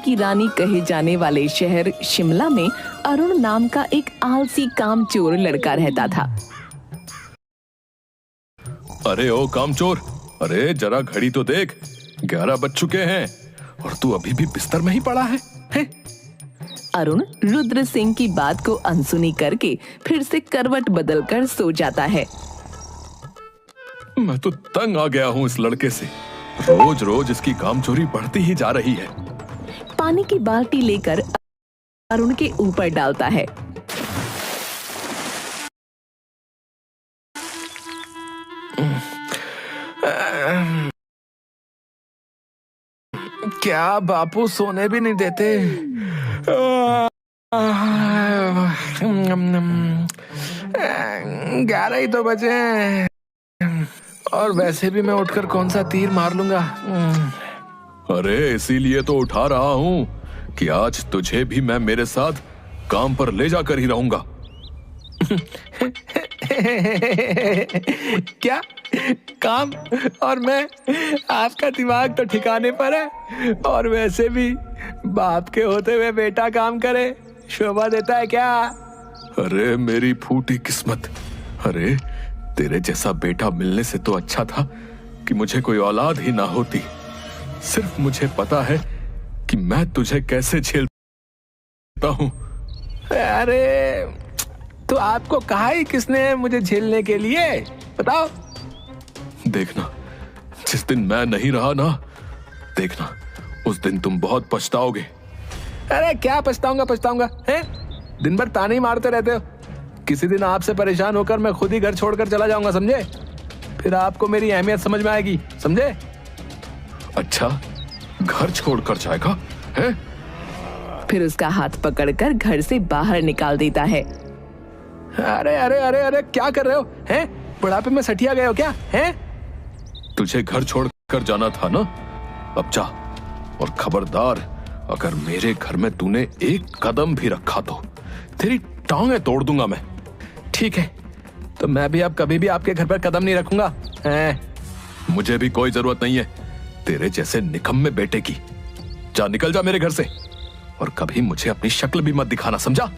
की रानी कहे जाने वाले शहर शिमला में अरुण नाम का एक आलसी कामचोर लड़का रहता था। अरे ओ कामचोर, अरे जरा घड़ी तो देख, 11 बज चुके हैं और तू अभी भी बिस्तर में ही पड़ा है? अरुण रुद्र सिंह की बात को अनसुनी करके फिर से करवट बदलकर सो जाता है। मैं तो तंग आ गया हूँ इस लड़के से, रोज रोज इसकी कामचोरी बढ़ती ही जा रही है। पानी की बाल्टी लेकर अरुण के ऊपर डालता है। क्या बापू सोने भी नहीं देते? 11 ही तो बजे हैं। और वैसे भी मैं उठकर कौन सा तीर मार लूंगा। अरे इसीलिए तो उठा रहा हूँ कि आज तुझे भी मैं मेरे साथ काम पर ले जाकर ही रहूंगा। क्या काम? और मैं? आपका दिमाग तो ठिकाने पर है। और वैसे भी बाप के होते हुए बेटा काम करे शोभा देता है क्या? अरे मेरी फूटी किस्मत, अरे तेरे जैसा बेटा मिलने से तो अच्छा था कि मुझे कोई औलाद ही ना होती। सिर्फ मुझे पता है कि मैं तुझे कैसे झेलता हूँ। अरे तो आपको कहा ही किसने है मुझे झेलने के लिए? बताओ। देखना, जिस दिन मैं नहीं रहा ना, देखना उस दिन तुम बहुत पछताओगे। अरे क्या पछताऊंगा हैं? दिन भर ताने ही मारते रहते हो। किसी दिन आपसे परेशान होकर मैं खुद ही घर छोड़कर चला जाऊंगा, समझे? फिर आपको मेरी अहमियत समझ में आएगी, समझे? अच्छा, घर छोड़कर जाएगा है? फिर उसका हाथ पकड़कर घर से बाहर निकाल देता है। अरे अरे अरे अरे क्या कर रहे हो? हैं? बुढ़ापे में सठिया गए हो क्या? हैं? तुझे घर छोड़कर जाना था ना, अब जा। और खबरदार, अगर मेरे घर में तूने एक कदम भी रखा तो तेरी टांगें तोड़ दूंगा मैं। ठीक है, तो मैं भी अब कभी भी आपके घर पर कदम नहीं रखूंगा। मुझे भी कोई जरूरत नहीं है तेरे जैसे निकम्मे बेटे की। जा, निकल जा मेरे घर से, और कभी मुझे अपनी शक्ल भी मत दिखाना, समझा?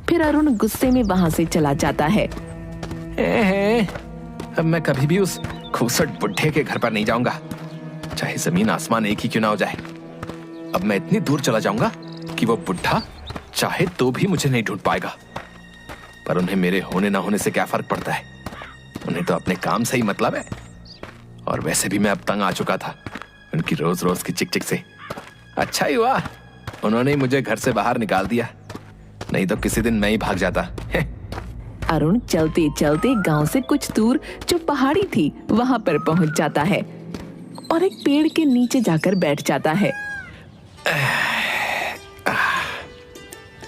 फिर अरुण गुस्से में वहां से चला जाता है। अब मैं कभी भी उस खूसट बुढ़े के घर पर नहीं जाऊंगा, चाहे जमीन आसमान एक ही क्यों ना हो जाए। अब मैं इतनी दूर चला जाऊंगा कि वो बुढ़ा चाहे तो भी मुझे नहीं ढूंढ पाएगा। पर उन्हें मेरे होने ना होने से क्या फर्क पड़ता है? उन्हें तो अपने काम से ही मतलब है। और वैसे भी मैं अब तंग आ चुका था उनकी रोज रोज की चिक चिक से। अच्छा ही हुआ उन्होंने मुझे घर से बाहर निकाल दिया, नहीं तो किसी दिन मैं ही भाग जाता। अरुण चलते चलते गांव से कुछ दूर जो पहाड़ी थी वहां पर पहुंच जाता है और एक पेड़ के नीचे जाकर बैठ जाता है।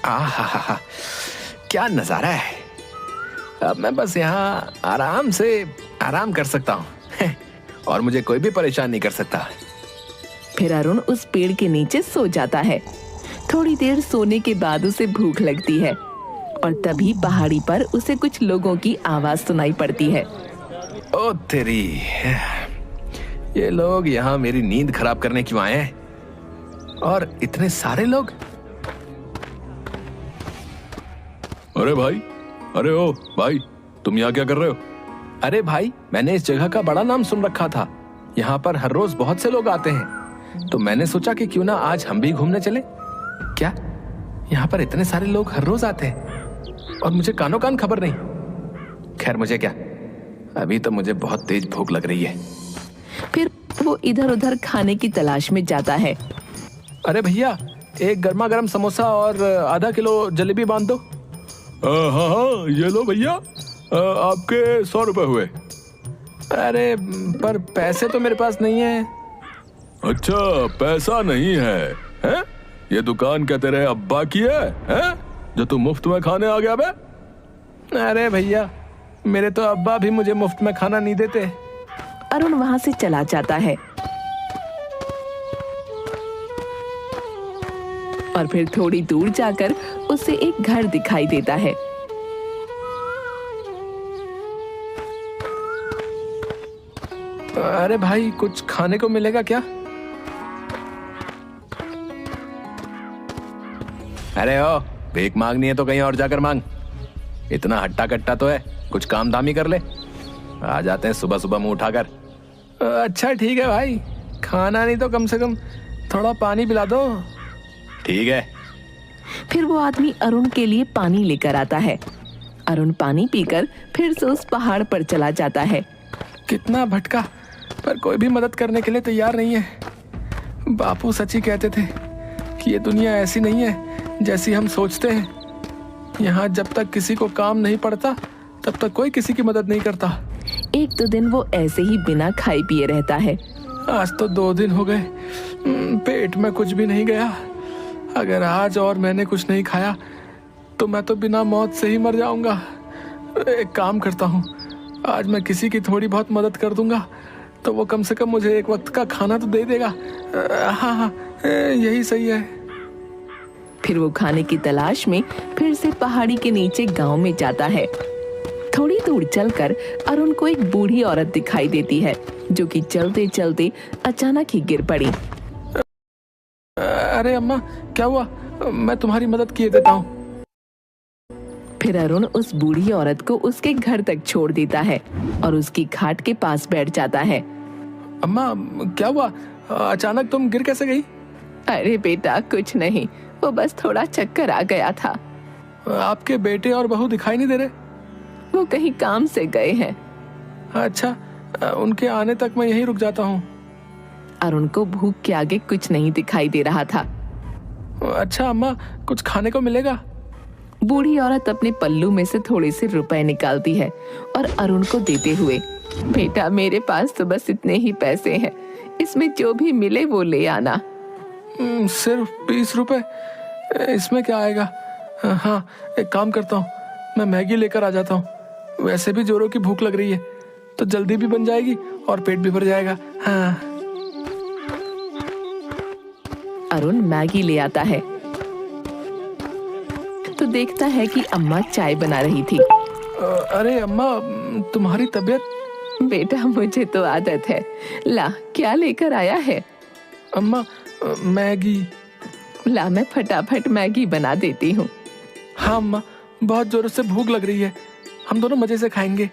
आहा, क्या नजारा है। अब मैं बस यहाँ आराम कर सकता हूँ और मुझे कोई भी परेशान नहीं कर सकता। फिर अरुण उस पेड़ के नीचे सो जाता है। थोड़ी देर सोने के बाद उसे भूख लगती है और तभी पहाड़ी पर उसे कुछ लोगों की आवाज सुनाई पड़ती है। ओ तेरी, ये लोग यहाँ मेरी नींद खराब करने क्यों आए हैं? और इतने सारे लोग। अरे भाई, अरे ओ भाई, तुम यहाँ क्या कर रहे हो? अरे भाई, मैंने इस जगह का बड़ा नाम सुन रखा था। यहाँ पर हर रोज बहुत से लोग आते हैं, तो मैंने सोचा कि क्यों ना आज हम भी घूमने चले। क्या यहाँ पर इतने सारे लोग हर रोज आते हैं और मुझे कानों कान खबर नहीं? खैर मुझे क्या, अभी तो मुझे बहुत तेज भूख लग रही है। फिर वो इधर उधर खाने की तलाश में जाता है। अरे भैया, एक गर्मा गर्म समोसा और आधा किलो जलेबी बांध दो। हाँ, ये लो भैया, आपके 100 रुपए हुए। अरे पर पैसे तो मेरे पास नहीं है। अच्छा, पैसा नहीं है, हैं? ये दुकान क्या तेरे अब्बा की है, हैं? जो तू मुफ्त में खाने आ गया बे? अरे भैया, मेरे तो अब्बा भी मुझे मुफ्त में खाना नहीं देते। अरुण वहां से चला जाता है और फिर थोड़ी दूर जाकर उसे एक घर दिखाई देता है। अरे भाई, कुछ खाने को मिलेगा क्या? अरे ओ, भीख मांगनी है तो कहीं और जाकर मांग। इतना हट्टा कट्टा तो है, कुछ काम धाम ही कर ले। आ जाते हैं सुबह सुबह मुंह उठाकर। अच्छा ठीक है भाई, खाना नहीं तो कम से कम थोड़ा पानी पिला दो। ठीक है। फिर वो आदमी अरुण के लिए पानी लेकर आता है। अरुण पानी पीकर फिर से उस पहाड़ पर चला जाता है। कितना भटका, पर कोई भी मदद करने के लिए तैयार नहीं है। बापू सच ही कहते थे कि ये दुनिया ऐसी नहीं है जैसी हम सोचते हैं। यहाँ जब तक किसी को काम नहीं पड़ता तब तक कोई किसी की मदद नहीं करता। एक दो दिन वो ऐसे ही बिना खाए पिए रहता है। आज तो 2 दिन हो गए, पेट में कुछ भी नहीं गया। अगर आज और मैंने कुछ नहीं खाया तो मैं तो बिना मौत से ही मर जाऊंगा। एक काम करता हूँ, आज मैं किसी की थोड़ी बहुत मदद कर दूंगा तो वो कम से कम मुझे एक वक्त का खाना तो दे देगा। हाँ हाँ, यही सही है। फिर वो खाने की तलाश में फिर से पहाड़ी के नीचे गांव में जाता है। थोड़ी दूर चलकर अरुण को एक बूढ़ी औरत दिखाई देती है जो कि चलते चलते अचानक ही गिर पड़ी। अरे अम्मा, क्या हुआ? मैं तुम्हारी मदद किए देता हूँ। फिर अरुण उस बूढ़ी औरत को उसके घर तक छोड़ देता है और उसकी खाट के पास बैठ जाता है। अम्मा, क्या हुआ? अचानक तुम गिर कैसे गई? अरे बेटा, कुछ नहीं, वो बस थोड़ा चक्कर आ गया था। आपके बेटे और बहू दिखाई नहीं दे रहे? वो कहीं काम से गए हैं। अच्छा, उनके आने तक मैं यहीं रुक जाता हूँ। अरुण को भूख के आगे कुछ नहीं दिखाई दे रहा था। अच्छा अम्मा, कुछ खाने को मिलेगा? बूढ़ी औरत अपने पल्लू में से थोड़े से रुपए निकालती है और अरुण को देते हुए, बेटा मेरे पास तो बस इतने ही पैसे हैं, इसमें जो भी मिले वो ले आना। सिर्फ 20 रुपए? इसमें क्या आएगा? हाँ, एक काम करता हूँ, मैं मैगी लेकर आ जाता हूँ। वैसे भी जोरों की भूख लग रही है तो जल्दी भी बन जाएगी और पेट भी भर जाएगा। हाँ। अरुण मैगी ले आता है तो देखता है कि अम्मा चाय बना रही थी। अरे अम्मा, तुम्हारी तबीयत? बेटा मुझे तो आदत है। ला, क्या लेकर आया है? अम्मा, मैगी। ला, मैं फटाफट मैगी बना देती हूँ। हाँ अम्मा, बहुत जोरों से भूख लग रही है, हम दोनों मजे से खाएंगे।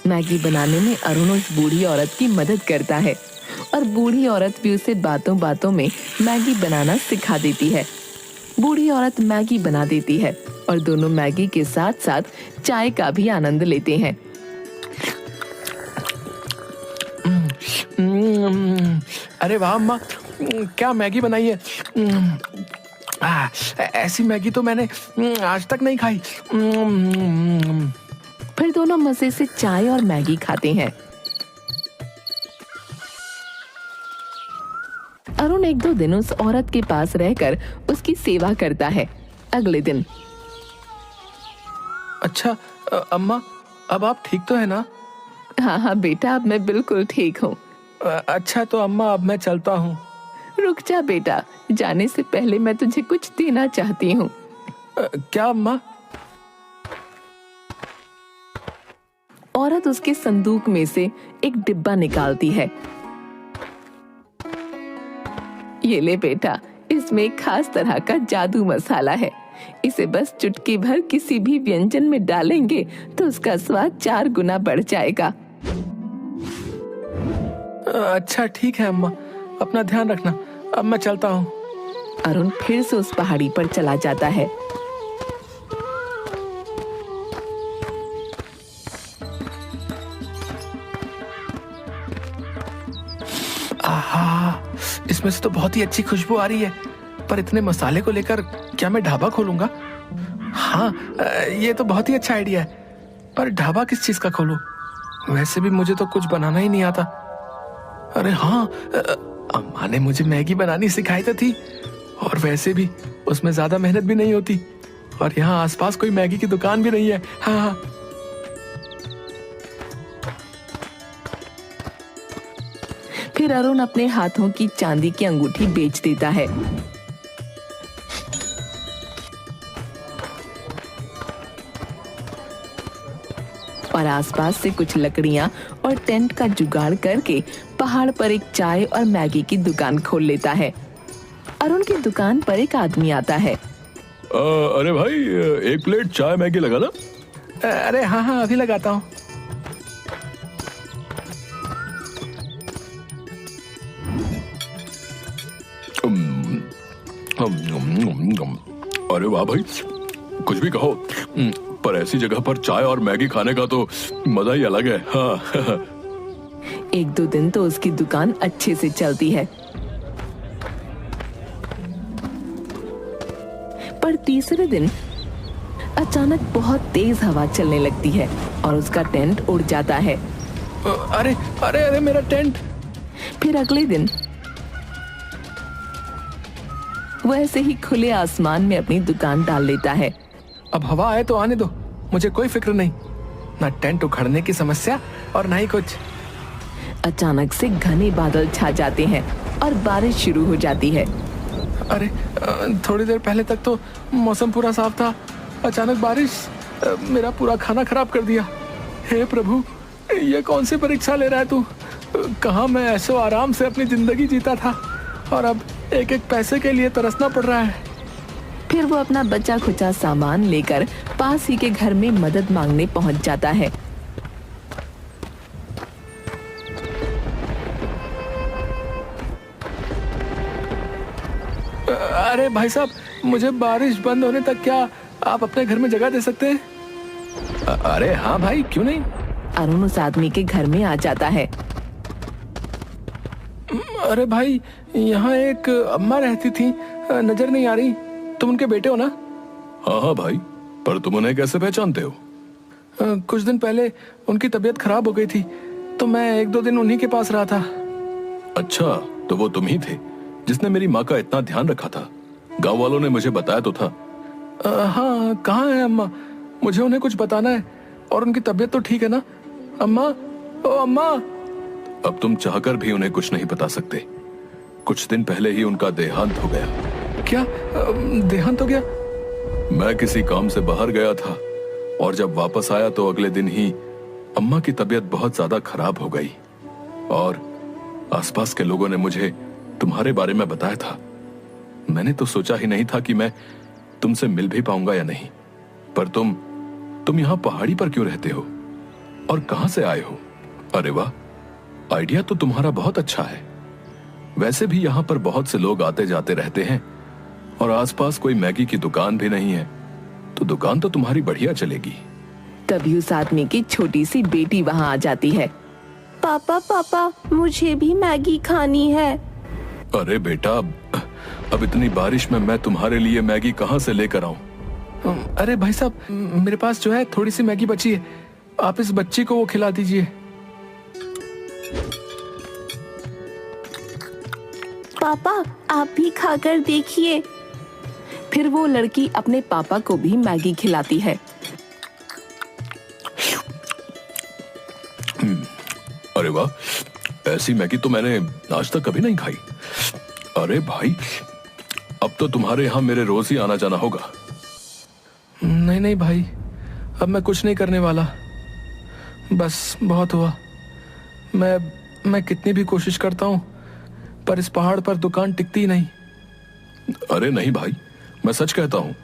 मैगी बनाने में अरुण उस बूढ़ी औरत की मदद करता है और बूढ़ी औरत भी उसे बातों बातों में मैगी बनाना सिखा देती है। बूढ़ी औरत मैगी बना देती है और दोनों मैगी के साथ साथ चाय का भी आनंद लेते हैं। अरे वाह अम्मा, क्या मैगी बनाई है। ऐसी मैगी तो मैंने आज तक नहीं खाई। फिर दोनों मजे से चाय और मैगी खाते हैं। अरुण एक दो दिन उस औरत के पास रहकर उसकी सेवा करता है। अगले दिन, अच्छा अम्मा, अब आप ठीक तो है ना? हाँ हाँ बेटा, अब मैं बिल्कुल ठीक हूँ। अच्छा तो अम्मा, अब मैं चलता हूँ। रुक जा बेटा, जाने से पहले मैं तुझे कुछ देना चाहती हूँ। क्या अम्मा? औरत उसके संदूक में से एक डिब्बा निकालती है। ये ले बेटा, इसमें एक खास तरह का जादू मसाला है। इसे बस चुटकी भर किसी भी व्यंजन में डालेंगे तो उसका स्वाद 4 गुना बढ़ जाएगा। अच्छा ठीक है अम्मा, अपना ध्यान रखना, अब मैं चलता हूँ। अरुण फिर से उस पहाड़ी पर चला जाता है। आहा, इसमें से तो बहुत ही अच्छी खुशबू आ रही है, पर इतने मसाले को लेकर क्या मैं ढाबा खोलूंगा? हाँ, ये तो बहुत ही अच्छा आइडिया है, पर ढाबा किस चीज का खोलूं? वैसे भी मुझे तो कुछ बनाना ही नहीं आता। अरे हाँ, अम्मा ने मुझे मैगी बनानी सिखाई तो थी, और वैसे भी उसमें ज्यादा मेहनत भी नहीं होती, और यहाँ आसपास कोई मैगी की दुकान भी नहीं है। हाँ। फिर अरुण अपने हाथों की चांदी की अंगूठी बेच देता है। और आसपास से कुछ लकड़ियां और टेंट का जुगाड़ करके पहाड़ पर एक चाय और मैगी की दुकान खोल लेता है। अरुण की दुकान पर एक आदमी आता है। अरे भाई, एक प्लेट चाय मैगी लगा ना। अरे हाँ हाँ, अभी लगाता हूँ। अरे वाह भाई, कुछ भी कहो, पर ऐसी जगह पर चाय और मैगी खाने का तो मजा ही अलग है। हाँ। एक दो दिन तो उसकी दुकान अच्छे से चलती है, पर तीसरे दिन अचानक बहुत तेज हवा चलने लगती है और उसका टेंट उड़ जाता है। अरे अरे अरे, मेरा टेंट। फिर अगले दिन वो ऐसे ही खुले आसमान में अपनी दुकान डाल लेता है। अब हवा आए तो आने दो, मुझे कोई फिक्र नहीं, ना टेंट उखड़ने की समस्या और ना ही कुछ। अचानक से घने बादल छा जाते हैं और बारिश शुरू हो जाती है। अरे थोड़ी देर पहले तक तो मौसम पूरा साफ था, अचानक बारिश मेरा पूरा खाना खराब कर दिया। हे प्रभु, ये कौन सी परीक्षा ले रहा है तू? कहाँ मैं ऐशो आराम से अपनी जिंदगी जीता था और अब एक एक पैसे के लिए तरसना पड़ रहा है। फिर वो अपना बचा खुचा सामान लेकर पास ही के घर में मदद मांगने पहुंच जाता है। अरे भाई साहब, मुझे बारिश बंद होने तक क्या आप अपने घर में जगह दे सकते हैं? अरे हाँ भाई, क्यों नहीं। अरुण उस आदमी के घर में आ जाता है। अरे भाई, यहाँ एक अम्मा रहती थी, नजर नहीं आ रही, तुम उनके बेटे हो ना? हाँ हाँ भाई, पर तुम उन्हें कैसे पहचानते हो? कुछ दिन पहले उनकी तबीयत खराब हो गई थी, तो मैं एक दो दिन उन्हीं के पास रहा था। अच्छा, तो वो तुम ही थे जिसने मेरी माँ का इतना ध्यान रखा था। गांव वालों ने मुझे बताया तो था। हाँ, कहाँ है अम्मा? मुझे उन्हें कुछ बताना है। और उनकी तबीयत तो ठीक है ना? अम्मा, ओ अम्मा। अब तुम चाहकर भी उन्हें कुछ नहीं बता सकते। कुछ दिन पहले ही उनका देहांत हो गया। क्या देहांत हो गया? मैं किसी काम से बाहर गया था और जब वापस आया तो अगले दिन ही अम्मा की तबीयत बहुत ज्यादा खराब हो गई और आसपास के लोगों ने मुझे तुम्हारे बारे में बताया था। मैंने तो सोचा ही नहीं था कि मैं तुमसे मिल भी पाऊंगा या नहीं, पर तुम यहाँ पहाड़ी पर क्यों रहते हो और कहां से आए हो? अरे वाह, आइडिया तो तुम्हारा बहुत अच्छा है। वैसे भी यहाँ पर बहुत से लोग आते जाते रहते हैं और आसपास कोई मैगी की दुकान भी नहीं है, तो दुकान तो तुम्हारी बढ़िया चलेगी। तभी उस आदमी की छोटी सी बेटी वहाँ आ जाती है। पापा पापा, मुझे भी मैगी खानी है। अरे बेटा, अब इतनी बारिश में मैं तुम्हारे लिए मैगी कहाँ से लेकर आऊं? अरे भाई साहब, मेरे पास जो है थोड़ी सी मैगी बची है, आप इस बच्ची को वो खिला दीजिए। पापा, आप भी खाकर देखिए। फिर वो लड़की अपने पापा को भी मैगी खिलाती है। अरे वाह, ऐसी मैगी तो मैंने आज तक कभी नहीं खाई। अरे भाई, अब तो तुम्हारे यहाँ मेरे रोज ही आना जाना होगा। नहीं नहीं भाई, अब मैं कुछ नहीं करने वाला, बस बहुत हुआ। मैं कितनी भी कोशिश करता हूँ, पर इस पहाड़ पर दुकान टिकती ही नहीं। अरे नहीं भाई, मैं सच कहता हूँ,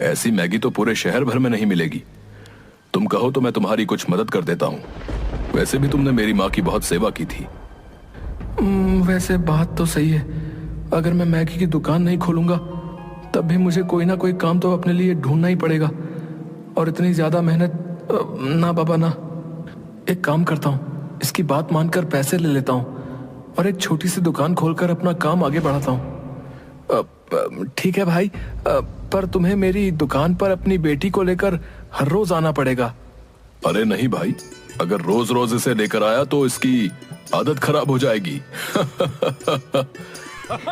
ऐसी मैगी तो पूरे शहर भर में नहीं मिलेगी। तुम कहो तो मैं तुम्हारी कुछ मदद कर देता हूँ। वैसे भी तुमने मेरी माँ की बहुत सेवा की थी। वैसे बात तो सही है, अगर मैं मैगी की दुकान नहीं खोलूंगा तब भी मुझे कोई ना कोई काम तो अपने लिए ढूंढना ही पड़ेगा, और इतनी ज्यादा मेहनत ना बाबा ना। एक काम करता हूँ, इसकी बात मानकर पैसे ले लेता हूँ और एक छोटी सी दुकान खोलकर अपना काम आगे बढ़ाता हूँ। ठीक है भाई, पर तुम्हें मेरी दुकान पर अपनी बेटी को लेकर हर रोज आना पड़ेगा। अरे नहीं भाई, अगर रोज रोज इसे लेकर आया तो इसकी आदत खराब हो जाएगी।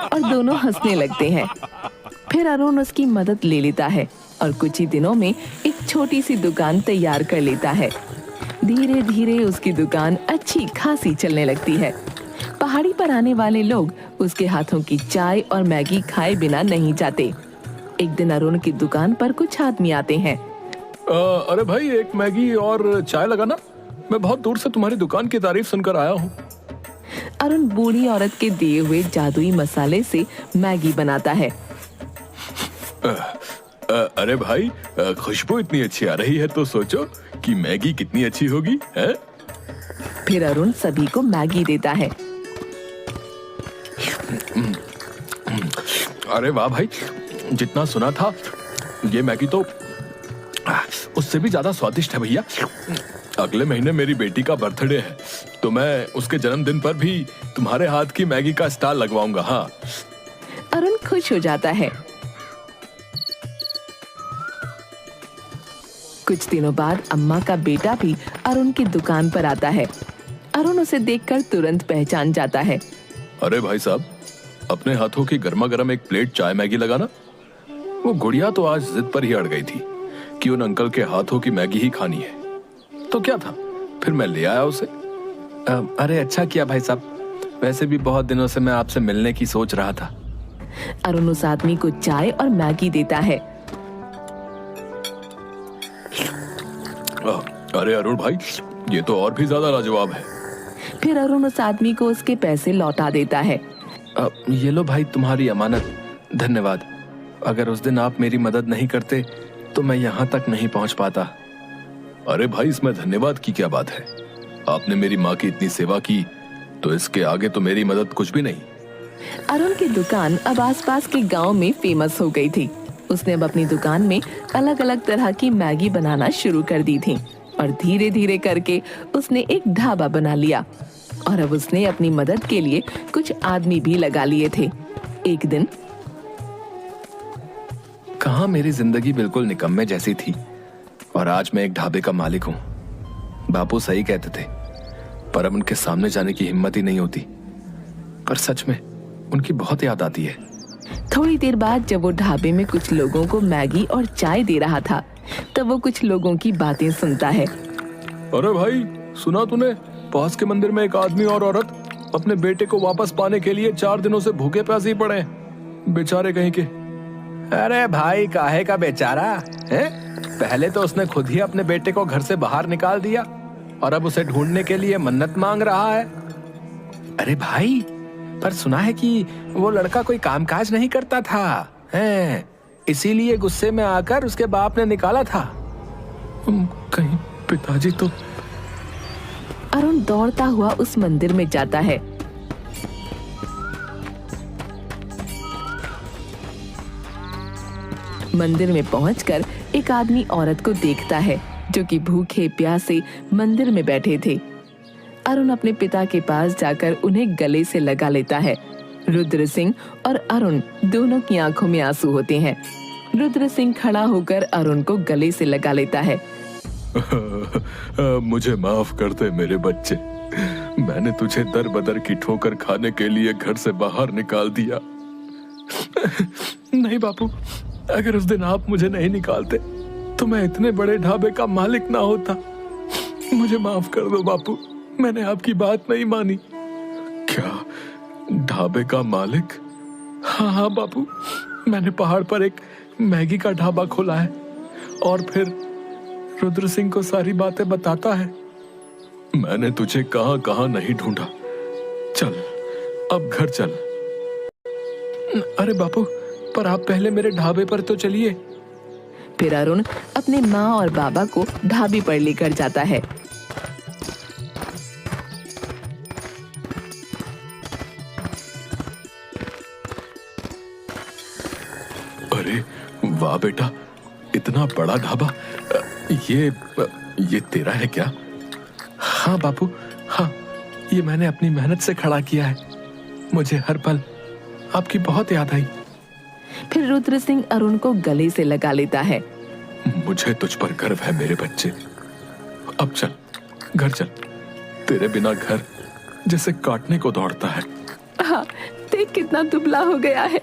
और दोनों हंसने लगते हैं। फिर अरुण उसकी मदद ले लेता है और कुछ ही दिनों में एक छोटी सी दुकान तैयार कर लेता है। धीरे धीरे उसकी दुकान अच्छी खासी चलने लगती है। पहाड़ी पर आने वाले लोग उसके हाथों की चाय और मैगी खाए बिना नहीं जाते। एक दिन अरुण की दुकान पर कुछ आदमी आते हैं। अरे भाई, एक मैगी और चाय लगाना। मैं बहुत दूर से तुम्हारी दुकान की तारीफ सुनकर आया हूँ। अरुण बूढ़ी औरत के दिए हुए जादुई मसाले से मैगी बनाता है। अरे भाई, खुशबू इतनी अच्छी आ रही है तो सोचो कि मैगी कितनी अच्छी होगी, है? फिर अरुण सभी को मैगी देता है। अरे वाह भाई, जितना सुना था ये मैगी तो उससे भी ज्यादा स्वादिष्ट है भैया। अगले महीने मेरी बेटी का बर्थडे है तो मैं उसके जन्मदिन पर भी तुम्हारे हाथ की मैगी का स्टॉल लगवाऊंगा। हाँ। अरुण खुश हो जाता है। कुछ दिनों बाद अम्मा का बेटा भी अरुण की दुकान पर आता है। अरुण उसे देखकर तुरंत पहचान जाता है। अरे भाई साहब, अपने हाथों की गर्मा गर्म एक प्लेट चाय मैगी लगाना। वो गुड़िया तो आज जिद पर ही अड़ गई थी कि उन अंकल के हाथों की मैगी ही खानी है, तो क्या था, फिर मैं ले आया उसे। अरे अच्छा किया भाई साहब, वैसे भी बहुत दिनों से मैं आपसे मिलने की सोच रहा था। अरुण उस आदमी को चाय और मैगी देता है। अरे अरुण भाई, ये तो और भी ज्यादा लाजवाब है। फिर अरुण उस आदमी को उसके पैसे लौटा देता है। ये लो भाई तुम्हारी अमानत, धन्यवाद। अगर उस दिन आप मेरी मदद नहीं करते तो मैं यहाँ तक नहीं पहुँच पाता। अरे भाई, इसमें धन्यवाद की क्या बात है? आपने मेरी माँ की इतनी सेवा की तो इसके आगे तो मेरी मदद कुछ भी नहीं। अरुण की दुकान अब आसपास के गांव में फेमस हो गई थी। उसने अब अपनी दुकान में अलग अलग तरह की मैगी बनाना शुरू कर दी थी और धीरे धीरे करके उसने एक ढाबा बना लिया। और अब उसने अपनी मदद के लिए कुछ आदमी भी लगा लिए थे। एक दिन कहाँ मेरी जिंदगी बिल्कुल निकम्मे जैसी थी और आज मैं एक ढाबे का मालिक हूँ। बापू सही कहते थे, पर अब उनके सामने जाने की हिम्मत ही नहीं होती। पर सच में उनकी बहुत याद आती है। थोड़ी देर बाद जब वो ढाबे में कुछ लोगों को मैगी और चाय दे रहा था तब वो कुछ लोगों की बातें सुनता है। अरे भाई, सुना तूने? पास के मंदिर में एक आदमी और औरत अपने बेटे को वापस पाने के लिए 4 दिनों से भूखे प्यासे ही पड़े हैं। बेचारे कहीं के। अरे भाई, काहे का बेचारा है? पहले तो उसने खुद ही अपने बेटे को घर से बाहर निकाल दिया और अब उसे ढूंढने के लिए मन्नत मांग रहा है। अरे भाई, पर सुना है कि वो लड़का कोई कामकाज नहीं करता था, हैं? इसीलिए गुस्से में आकर उसके बाप ने निकाला था। कहीं पिताजी तो। अरुण दौड़ता हुआ उस मंदिर में जाता है। मंदिर में पहुंचकर एक आदमी औरत को देखता है जो कि भूखे प्यासे मंदिर में बैठे थे। अरुण अपने पिता के पास जाकर उन्हें गले से लगा लेता है। रुद्र सिंह और अरुण दोनों की आंखों में आंसू होते हैं। रुद्र सिंह खड़ा होकर अरुण को गले से लगा लेता है। मुझे माफ कर दे मेरे बच्चे, मैंने तुझे दर बदर की ठोकर खाने के लिए घर से बाहर निकाल दिया। नहीं बापू, अगर उस दिन आप मुझे नहीं निकालते तो मैं इतने बड़े ढाबे का मालिक ना होता। मुझे माफ कर दो बापू, मैंने आपकी बात नहीं मानी। क्या ढाबे का मालिक? हाँ हाँ बापू, मैंने पहाड़ पर एक मैगी का ढाबा खोला है। और फिर रुद्र सिंह को सारी बातें बताता है। मैंने तुझे कहां कहां नहीं ढूंढा। चल अब घर चल। अरे बापू, पर आप पहले मेरे ढाबे पर तो चलिए। फिर अरुण अपने माँ और बाबा को ढाबे पर लेकर जाता है। अरे वाह बेटा, इतना बड़ा ढाबा। ये तेरा है क्या? हाँ बापू, हाँ, ये मैंने अपनी मेहनत से खड़ा किया है। मुझे हर पल आपकी बहुत याद आई। फिर रुद्र सिंह अरुण को गले से लगा लेता है। मुझे तुझ पर गर्व है मेरे बच्चे। अब चल, घर चल। तेरे बिना घर जैसे काटने को दौड़ता है। हाँ, देख कितना दुबला हो गया है।